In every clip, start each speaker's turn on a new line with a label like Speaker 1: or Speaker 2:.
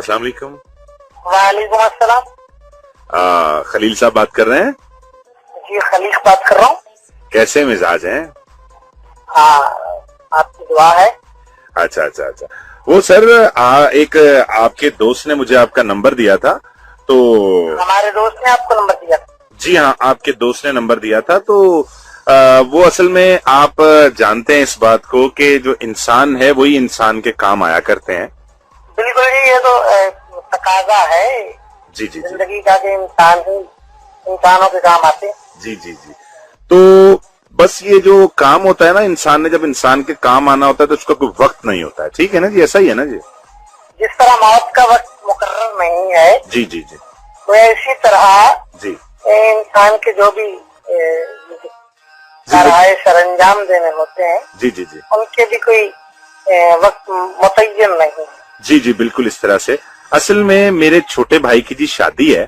Speaker 1: अस्सलाम वालेकुम।
Speaker 2: वालेकुम अस्सलाम।
Speaker 1: खलील साहब बात कर रहे हैं?
Speaker 2: जी खलील बात कर रहा हूँ।
Speaker 1: कैसे मिजाज हैं?
Speaker 2: हाँ, आपकी दुआ है।
Speaker 1: अच्छा अच्छा अच्छा। वो सर एक आपके दोस्त ने मुझे आपका नंबर दिया था, तो
Speaker 2: हमारे दोस्त ने आपको नंबर दिया था?
Speaker 1: जी हाँ, आपके दोस्त ने नंबर दिया था। तो वो असल में आप जानते हैं इस बात को कि जो इंसान है वही इंसान के काम आया करते हैं।
Speaker 2: बिल्कुल जी, ये तो तकाजा है
Speaker 1: जी जी
Speaker 2: जिंदगी का कि इंसान ही इंसानों के काम आते हैं।
Speaker 1: जी जी जी। तो बस ये जो काम होता है ना, इंसान ने जब इंसान के काम आना होता है तो उसका कोई वक्त नहीं होता है। ठीक है ना जी, ऐसा ही है ना जी?
Speaker 2: जिस तरह मौत का वक्त मुकर्रर नहीं है,
Speaker 1: जी जी जी
Speaker 2: तो इसी तरह
Speaker 1: जी
Speaker 2: इंसान के जो भी कारहाय सरंजाम देने होते हैं,
Speaker 1: जी जी जी
Speaker 2: उनके भी कोई वक्त मुतय्यन नहीं।
Speaker 1: जी जी बिल्कुल इस तरह से। असल में मेरे छोटे भाई की जी शादी है।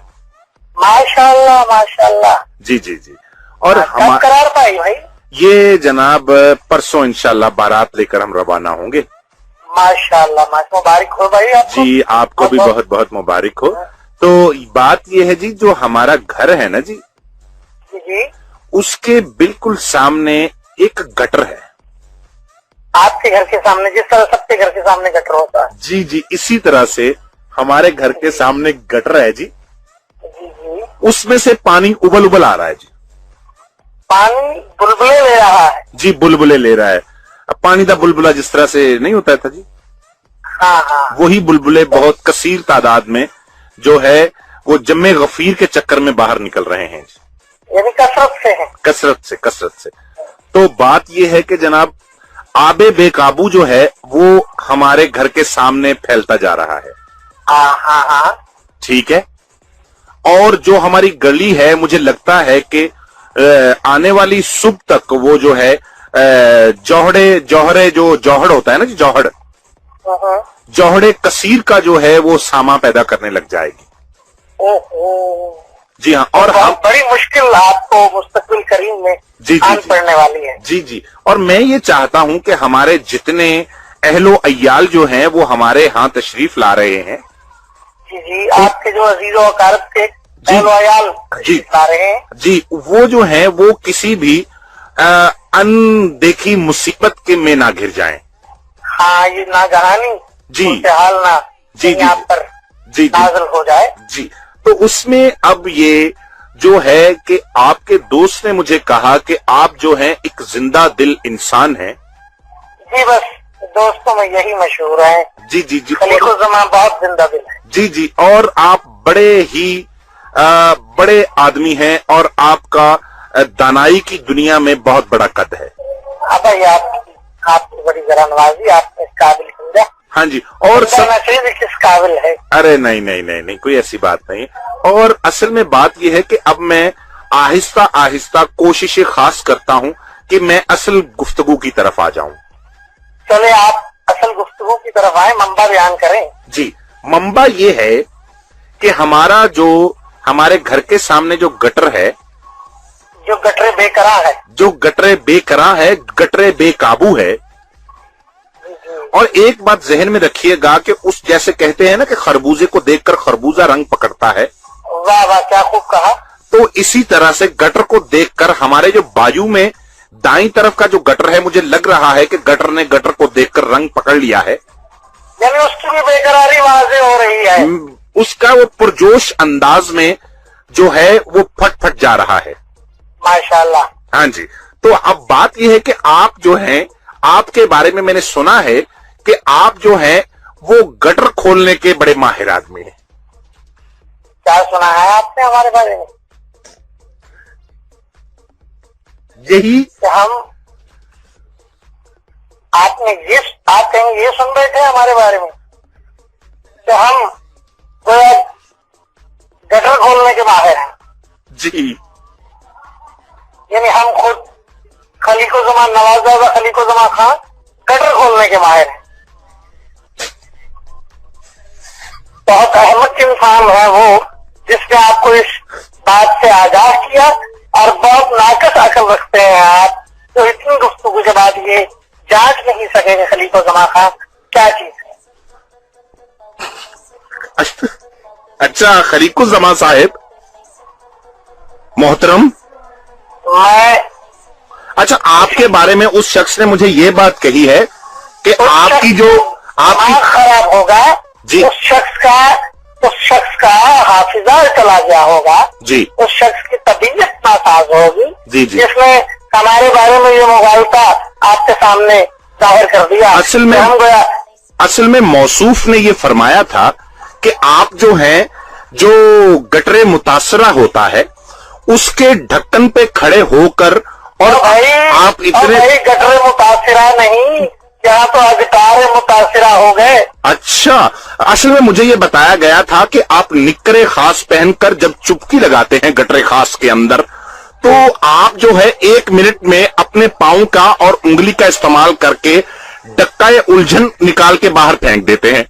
Speaker 2: माशाल्लाह माशाल्लाह।
Speaker 1: जी जी जी। और
Speaker 2: कब करार पाई भाई?
Speaker 1: ये जनाब परसों इंशाल्लाह बारात लेकर हम रवाना होंगे।
Speaker 2: माशाल्लाह माशाल्लाह, मुबारक हो भाई आपको।
Speaker 1: जी आपको भी बहुत बहुत मुबारक हो। तो बात ये है जी, जो हमारा घर है ना जी,
Speaker 2: जी
Speaker 1: उसके बिल्कुल सामने एक गटर है।
Speaker 2: आपके घर के सामने जिस तरह सबके घर के सामने गटर होता है?
Speaker 1: जी जी, इसी तरह से हमारे घर के सामने गटर है जी।
Speaker 2: जी जी।
Speaker 1: उसमें से पानी उबल उबल आ रहा है जी।
Speaker 2: पानी बुलबुले ले रहा है?
Speaker 1: जी बुलबुले ले रहा है। अब पानी का बुलबुला जिस तरह से नहीं होता था जी,
Speaker 2: हाँ हाँ,
Speaker 1: वही बुलबुले बहुत कसीर तादाद में जो है वो जम्मे गफीर के चक्कर में बाहर निकल रहे हैं जी।
Speaker 2: यानी कसरत से है?
Speaker 1: कसरत से। तो बात ये है कि जनाब आबे बेकाबू जो है वो हमारे घर के सामने फैलता जा रहा है।
Speaker 2: हाँ हाँ हाँ।
Speaker 1: ठीक है। और जो हमारी गली है, मुझे लगता है कि आने वाली सुबह तक वो जो है जौहरे जो जौहड़ होता है ना जी, जौहड़े कसीर का जो है वो सामा पैदा करने लग जाएगी।
Speaker 2: ओहो
Speaker 1: जी हाँ। और हम
Speaker 2: बड़ी मुश्किल आपको मुस्तकबिल करीम में
Speaker 1: जी जी
Speaker 2: पड़ने वाली है।
Speaker 1: जी जी। और मैं ये चाहता हूं कि हमारे जितने अहलो अय्याल जो हैं वो हमारे यहाँ तशरीफ ला रहे हैं।
Speaker 2: जी जी, आपके जो अजीजो अकारब के अहलो अय्याल तशरीफ ला रहे हैं
Speaker 1: जी, वो जो है वो किसी भी अनदेखी मुसीबत के में ना घिर जाएं।
Speaker 2: हाँ, ये नागहानी
Speaker 1: जी
Speaker 2: हाल ना
Speaker 1: जी जी
Speaker 2: आप पर
Speaker 1: जी
Speaker 2: नाज़िल हो जाए।
Speaker 1: जी। तो उसमें अब ये जो है कि आपके दोस्त ने मुझे कहा कि आप जो हैं एक जिंदा दिल इंसान हैं।
Speaker 2: जी बस दोस्तों में यही मशहूर है।
Speaker 1: जी जी जी।
Speaker 2: खलीकुज़्ज़मान बहुत जिंदा दिल है। जी
Speaker 1: जी। और आप बड़े ही बड़े आदमी हैं और आपका दानाई की दुनिया में बहुत बड़ा कद है।
Speaker 2: अब आपकी बड़ी जरा नवाजी, आप इस काबिल समझा।
Speaker 1: हाँ जी। और
Speaker 2: किस काबिल है?
Speaker 1: अरे नहीं नहीं नहीं नहीं, कोई ऐसी बात नहीं। और असल में बात यह है कि अब मैं आहिस्ता आहिस्ता कोशिशें खास करता हूं कि मैं असल गुफ्तगू की तरफ आ जाऊं।
Speaker 2: चले आप असल गुफ्तगू की तरफ आए, मंबा बयान करें। जी,
Speaker 1: मंबा ये है कि हमारा जो हमारे घर के सामने जो गटर है,
Speaker 2: जो गटरे बेकरां है,
Speaker 1: गटरे बेकाबू है। और एक बात जहन में रखिएगा कि उस जैसे कहते हैं ना कि खरबूजे को देखकर खरबूजा रंग पकड़ता है।
Speaker 2: वाह वाह, क्या खूब कहा।
Speaker 1: तो इसी तरह से गटर को देखकर हमारे जो बाजू में दाईं तरफ का जो गटर है, मुझे लग रहा है कि गटर ने गटर को देखकर रंग पकड़ लिया है।
Speaker 2: यानी उसकी भी बेकरारी वाज़ेह हो रही है।
Speaker 1: उसका वो पुरजोश अंदाज में जो है वो फट जा रहा है।
Speaker 2: माशाल्लाह।
Speaker 1: हाँ जी। तो अब बात यह है कि आप जो हैं, आपके बारे में मैंने सुना है कि आप जो हैं वो गटर खोलने के बड़े माहिर आदमी हैं।
Speaker 2: क्या सुना है आपने हमारे बारे में?
Speaker 1: यही
Speaker 2: हम आप कहीं ये सुन बैठे हमारे बारे में कि हम गटर खोलने के माहिर हैं।
Speaker 1: जी।
Speaker 2: यानी हम खुद खलीकुज़्ज़मान नवाज़ खलीकुज़्ज़मान खान गटर खोलने के माहिर हैं। बहुत अहमद इंसान है वो जिसने आपको इस बात से आगाह किया, और बहुत नाकस अकल रखते हैं आप, तो इतनी गुफ्तगू के बाद ये जांच नहीं सकेंगे खलीकुज़्ज़मान खान क्या चीज है।
Speaker 1: अच्छा, खलीकुज़्ज़मान साहिब मोहतरम,
Speaker 2: मैं
Speaker 1: अच्छा, आपके बारे में उस शख्स ने मुझे ये बात कही है कि आपकी जो आपकी
Speaker 2: खराब होगा
Speaker 1: जी,
Speaker 2: उस शख्स का हाफिजा चला गया होगा
Speaker 1: जी,
Speaker 2: उस शख्स की तबीयत नासाज होगी
Speaker 1: जी, जी,
Speaker 2: जिसने हमारे बारे में ये मुगालता आपके सामने जाहिर कर दिया।
Speaker 1: असल में मौसूफ ने ये फरमाया था कि आप जो हैं, जो गटरे मुतासरा होता है उसके ढक्कन पे खड़े होकर और आप इतने
Speaker 2: गटरे मुतासिरा नहीं, यहाँ तो अजकार मुतासिरा हो गए।
Speaker 1: अच्छा, असल में मुझे ये बताया गया था कि आप निक्करे खास पहनकर जब चुपकी लगाते हैं गटरे खास के अंदर, तो आप जो है 1 मिनट में अपने पांव का और उंगली का इस्तेमाल करके डक्का या उलझन निकाल के बाहर फेंक देते हैं।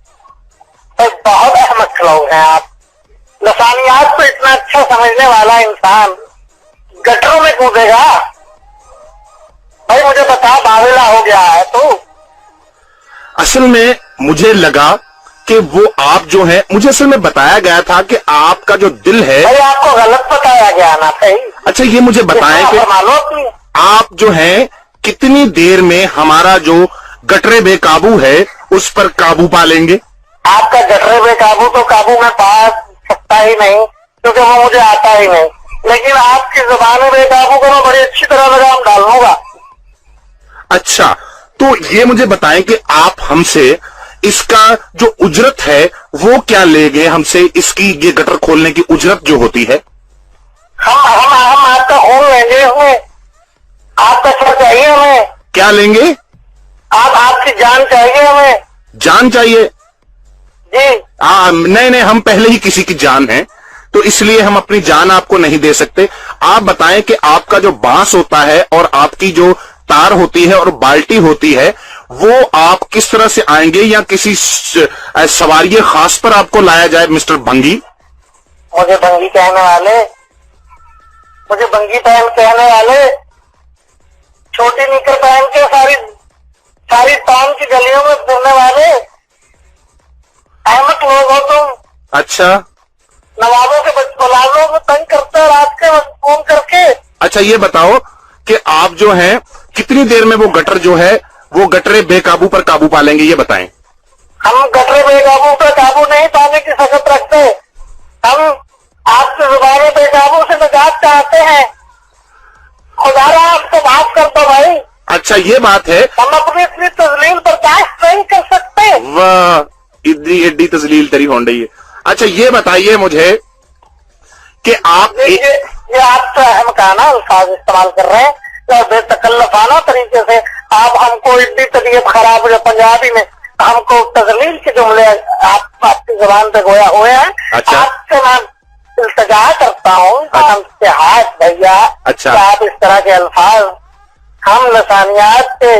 Speaker 2: तो बहुत अहमक लोग हैं आप। लसानियात को इतना अच्छा समझने वाला इंसान गटरों में कूदेगा? भाई मुझे बता, बावला हो गया है तो।
Speaker 1: असल में मुझे लगा कि वो आप जो है, मुझे असल में बताया गया था कि आपका जो दिल है,
Speaker 2: भाई आपको गलत बताया गया ना। सही।
Speaker 1: अच्छा, ये मुझे बताएं कि आप जो है कितनी देर में हमारा जो गटरे बेकाबू है उस पर काबू पा लेंगे?
Speaker 2: आपका गटरे बेकाबू तो काबू में पा सकता ही नहीं, क्योंकि वो मुझे आता ही नहीं, लेकिन आपकी जुबान बेकाबू को मैं बड़ी अच्छी तरह लगाम डाल लूंगा।
Speaker 1: अच्छा, तो ये मुझे बताएं कि आप हमसे इसका जो उजरत है वो क्या लेंगे हमसे, इसकी ये गटर खोलने की उजरत जो होती है?
Speaker 2: हम आपका खून लेंगे, हमें आपका क्या चाहिए? हमें
Speaker 1: क्या लेंगे?
Speaker 2: आपकी जान चाहिए हमें।
Speaker 1: जान चाहिए
Speaker 2: जी?
Speaker 1: नहीं, हम पहले ही किसी की जान है, तो इसलिए हम अपनी जान आपको नहीं दे सकते। आप बताएं कि आपका जो बांस होता है और आपकी जो तार होती है और बाल्टी होती है, वो आप किस तरह से आएंगे, या किसी सवारी खास पर आपको लाया जाए मिस्टर भंगी?
Speaker 2: मुझे भंगी कहने वाले छोटी निकर पहन के सारी टाउन की गलियों में फिरने वाले अहमद लोग हो तुम।
Speaker 1: अच्छा,
Speaker 2: नवाबों के मुलाजों को तंग करते हो रात के वक्त फोन करके।
Speaker 1: अच्छा, ये बताओ कि आप जो हैं कितनी देर में वो गटर जो है वो गटरे बेकाबू पर काबू पा लेंगे, ये बताएं।
Speaker 2: हम गटरे बेकाबू पर काबू नहीं पाने की सकत रखते, हम आपसे जुबान बेकाबू से निजात चाहते हैं। खुदारा आपको माफ कर दो भाई।
Speaker 1: अच्छा, ये बात है।
Speaker 2: हम अपनी इतनी तजलील बर्दाश्त नहीं कर सकते।
Speaker 1: वाह, इतनी एड्डी तजलील तेरी हों रही है। अच्छा, ये बताइए मुझे कि आप
Speaker 2: ये आप तो अहमकाना अल्फाज इस्तेमाल कर रहे हैं और बेतकल्लफाना तरीके से आप हमको इतनी तबीयत खराब हो, पंजाबी में हमको तजलील के जुमले आपकी जुबान पे गोया हुए हैं।
Speaker 1: अच्छा।
Speaker 2: आपसे मैं इल्तिजा करता हूँ हमसे हाथ भैया।
Speaker 1: अच्छा।
Speaker 2: आप इस तरह के अल्फाज हम लसानियात के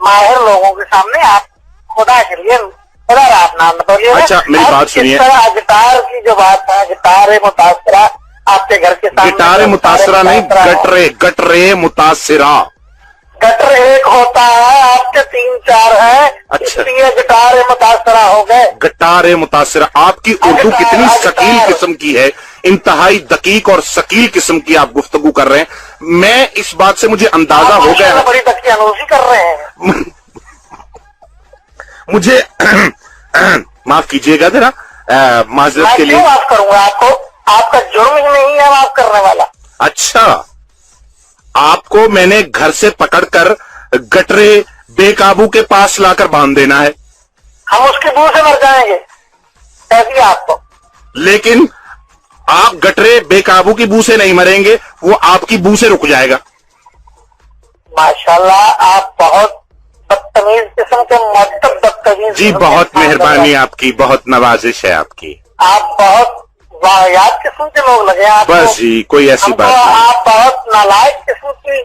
Speaker 2: माहिर लोगों के सामने आप खुदा के लिए खुदा आप नाम बोलिए।
Speaker 1: अच्छा, मेरी बात सुनिए।
Speaker 2: गिटार की जो बात है, गिटार मुतासरा आपके घर के सामने।
Speaker 1: गिटार मुतासरा नहीं, गटरे मुतासरा।
Speaker 2: गटर एक होता है, आपके 3-4 है।
Speaker 1: अच्छा।
Speaker 2: इसलिए गिटार मुतासरा हो गए।
Speaker 1: गिटार मुतासरा। आपकी उर्दू कितनी शकील किस्म की है, इंतहाई दकीक और शकील किस्म की आप गुफ्तगू कर रहे हैं। मैं इस बात से मुझे अंदाजा हो गया,
Speaker 2: बड़ी दकियानूसी कर रहे हैं।
Speaker 1: मुझे माफ कीजिएगा जरा, माजरत के लिए।
Speaker 2: मैं क्यों माफ करूंगा आपको? आपका जुर्म ही नहीं है माफ करने वाला।
Speaker 1: अच्छा, आपको मैंने घर से पकड़कर गटरे बेकाबू के पास लाकर बांध देना है?
Speaker 2: हम उसके मुंह से मर जाएंगे ऐसी आपको।
Speaker 1: लेकिन आप गटरे बेकाबू की बू से नहीं मरेंगे, वो आपकी बू से रुक जाएगा।
Speaker 2: माशाल्लाह, आप बहुत बदतमीज किस्म के मुअद्दब बदतमीज। जी,
Speaker 1: बहुत मेहरबानी आपकी, बहुत नवाजिश है आपकी।
Speaker 2: आप बहुत वाहियात किस्म के लोग लगे आप।
Speaker 1: बस जी, कोई ऐसी बात नहीं।
Speaker 2: आप बहुत नालायक किस्म की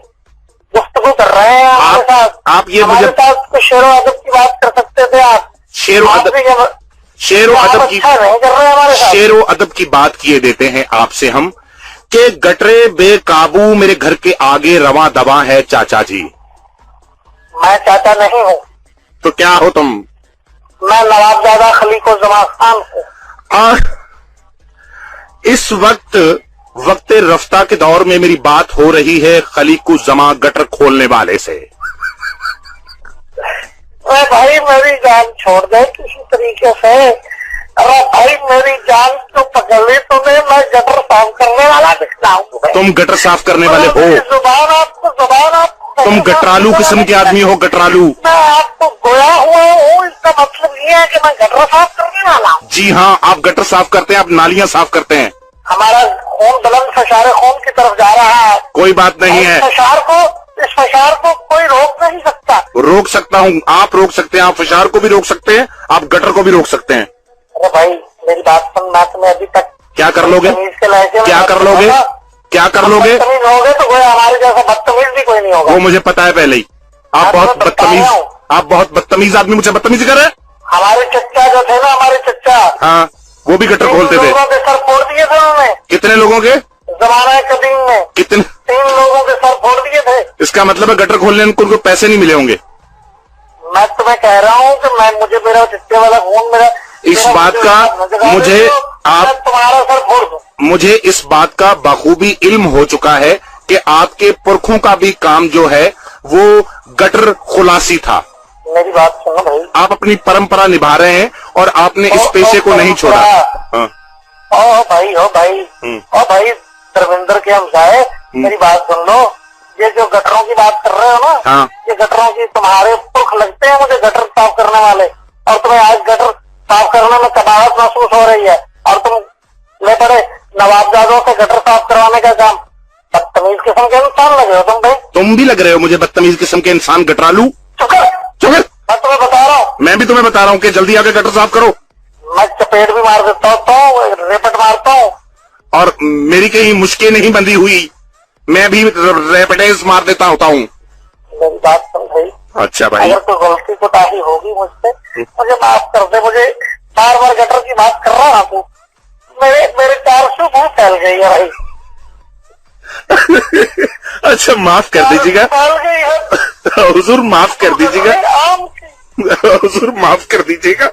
Speaker 2: गुफ्तगू कर रहे हैं हमारे साथ।
Speaker 1: आप ये मुझे
Speaker 2: कुछ शेर अदब की बात कर सकते थे आप।
Speaker 1: शेर अदब की
Speaker 2: अच्छा नहीं कर रहे हमारे साथ।
Speaker 1: शेर अदब की बात किए देते हैं आपसे हम कि गटरे बेकाबू मेरे घर के आगे रवा दवा है चाचा जी।
Speaker 2: मैं चाचा नहीं हूँ।
Speaker 1: तो क्या हो तुम?
Speaker 2: मैं नवाबजादा खलीकुज़्ज़मान खान हूँ।
Speaker 1: इस वक्त रफ्ता के दौर में मेरी बात हो रही है खलीकु जमा गटर खोलने वाले से।
Speaker 2: अरे भाई मेरी जान छोड़ दे किसी तरीके से। अरे भाई मेरी जान तो पकड़ ली तूने, मैं गटर साफ करने वाला दिखलाऊंगा।
Speaker 1: तुम गटर साफ करने वाले हो?
Speaker 2: जुबान
Speaker 1: तुम गटरालू किस्म के आदमी हो, गटरालू।
Speaker 2: मैं आपको गोया हुआ हूँ, इसका मतलब ये है कि मैं गटर साफ करने वाला हूँ।
Speaker 1: जी हाँ, आप गटर साफ करते हैं, आप नालियां साफ करते हैं।
Speaker 2: हमारा खून बुलंद फशार खून की तरफ जा रहा है।
Speaker 1: कोई बात नहीं है।
Speaker 2: इस फशार को कोई रोक नहीं सकता।
Speaker 1: रोक सकता हूँ, आप रोक सकते हैं, आप फशार को भी रोक सकते हैं, आप गटर को भी रोक सकते हैं।
Speaker 2: अरे भाई मेरी बात सुन, मैं तुम्हें अभी तक
Speaker 1: क्या कर लोगे? क्या कर लोगे? क्या कर लोगे?
Speaker 2: बदतमीज होगे तो कोई हमारे जैसा बदतमीज भी कोई नहीं होगा।
Speaker 1: वो मुझे पता है पहले ही। आप बहुत बदतमीज आदमी मुझे बदतमीजी कर रहे हैं।
Speaker 2: हमारे चच्चा जो थे ना, हमारे चच्चा,
Speaker 1: हाँ, वो भी गटर खोलते थे।
Speaker 2: लोगों के सर फोड़ दिए थे उन्होंने।
Speaker 1: कितने लोगों के?
Speaker 2: जमाना कदीम में
Speaker 1: कितने?
Speaker 2: 3 लोगों के सर फोड़ दिए थे।
Speaker 1: इसका मतलब है गटर खोलने में उनको पैसे नहीं मिले होंगे।
Speaker 2: मैं तुम्हें कह रहा हूँ कि मैं मेरा चच्चे वाला खून मेरा
Speaker 1: इस बात का मुझे
Speaker 2: तुम्हारा सर फोड़ दूं।
Speaker 1: मुझे इस बात का बखूबी इल्म हो चुका है कि आपके पुरखों का भी काम जो है वो गटर खुलासी था।
Speaker 2: मेरी बात सुनो भाई,
Speaker 1: आप अपनी परंपरा निभा रहे हैं और आपने इस पेशे को नहीं छोड़ा। हाँ।
Speaker 2: ओ भाई धर्मेंद्र के हमसाए, मेरी बात सुन लो। ये जो गटरों की बात कर रहे हो ना,
Speaker 1: हाँ।
Speaker 2: ये गटरों की तुम्हारे पुरख लगते हैं मुझे गटर साफ करने वाले, और तुम्हें आज गटर साफ करने में कबाहत महसूस हो रही है, और तुम ले बड़े नवाबजादों से गटर साफ करवाने का काम। बदतमीज किस्म के इंसान लगे हो तुम भाई।
Speaker 1: तुम भी लग रहे हो मुझे बदतमीज किस्म के इंसान, गटरालू।
Speaker 2: चुप
Speaker 1: चुप।
Speaker 2: मैं तुम्हें बता रहा हूँ।
Speaker 1: मैं भी तुम्हें बता रहा हूँ कि जल्दी आके गटर साफ करो।
Speaker 2: मैं चपेट भी मार देता हूँ, तो रेपट मारता हूँ।
Speaker 1: और मेरी कहीं मुश्किल नहीं बंधी हुई, मैं भी रेपटेज मार देता होता हूँ।
Speaker 2: मेरी बात सुन भाई।
Speaker 1: अच्छा भाई,
Speaker 2: अगर कोई गलती कोताही होगी मुझसे, मुझे माफ कर दे। मुझे बार बार गटर की बात कर रहा हूँ तू। मेरे 400 मुंह फैल गई है भाई।
Speaker 1: अच्छा माफ कर दीजिएगा
Speaker 2: फैल गई है
Speaker 1: हुजूर, माफ कर दीजिएगा
Speaker 2: आम की।
Speaker 1: हुजूर, माफ कर दीजिएगा।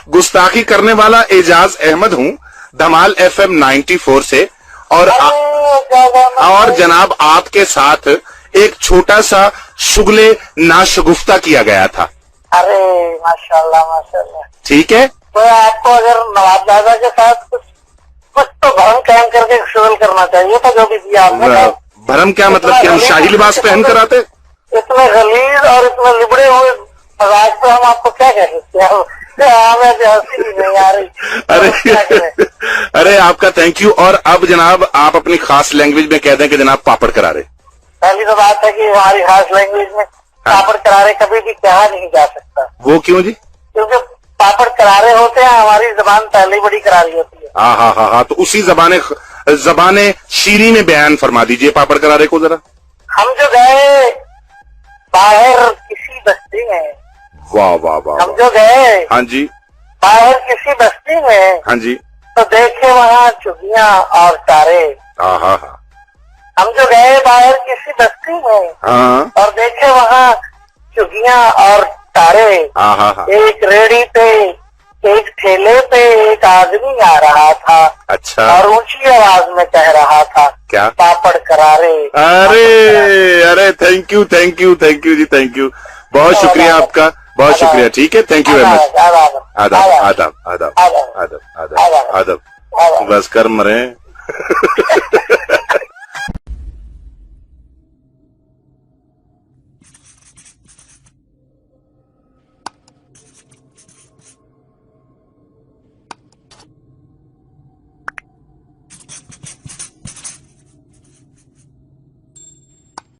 Speaker 1: गुस्ताखी करने वाला एजाज अहमद हूँ, धमाल FM 94 से। और जनाब आपके साथ एक छोटा सा शुगले नाशगुफ्ता किया गया था।
Speaker 2: अरे माशाल्लाह माशाल्लाह।
Speaker 1: ठीक है,
Speaker 2: तो आपको अगर नवाबजादा के साथ कुछ तो भरम कायम करके शुगल करना चाहिए था, जो भी किया आपने।
Speaker 1: भरम क्या मतलब कि हम शाही लिबास पहन कर आते?
Speaker 2: इतने गलीज और इतने लिबड़े हुए मजाक पे हम आपको क्या कह सकते हैं? हमें हंसी भी नहीं आ रही।
Speaker 1: अरे आपका थैंक यू। और अब जनाब आप अपनी खास लैंग्वेज में कह दें कि जनाब पापड़ करारे।
Speaker 2: पहली तो बात है कि हमारी खास लैंग्वेज में पापड़ करारे कभी भी कहा नहीं जा सकता।
Speaker 1: वो क्यों जी?
Speaker 2: क्योंकि पापड़ करारे होते हैं, हमारी जबान पहले बड़ी करारी होती है।
Speaker 1: हाँ, तो उसी जबाने शीरी में बयान फरमा दीजिए पापड़ करारे को जरा।
Speaker 2: हम जो गए बाहर किसी बस्ती में,
Speaker 1: वाह वाह वाह।
Speaker 2: हम जो गए,
Speaker 1: हाँ जी,
Speaker 2: बाहर किसी बस्ती में,
Speaker 1: हाँ जी,
Speaker 2: तो देखे वहाँ चुगियां और तारे।
Speaker 1: हाँ,
Speaker 2: हम जो गए बाहर किसी बस्ती में,
Speaker 1: हाँ,
Speaker 2: और देखे वहाँ चुगियां और तारे।
Speaker 1: हाँ,
Speaker 2: एक रेड़ी पे, एक ठेले पे एक आदमी आ रहा था।
Speaker 1: अच्छा।
Speaker 2: और ऊंची आवाज में कह रहा था,
Speaker 1: क्या?
Speaker 2: पापड़ करारे।
Speaker 1: अरे थैंक यू जी, थैंक यू। बहुत शुक्रिया आपका, बहुत शुक्रिया। ठीक है, थैंक यू वेरी मच। आदाब आदाब। बस कर मरे।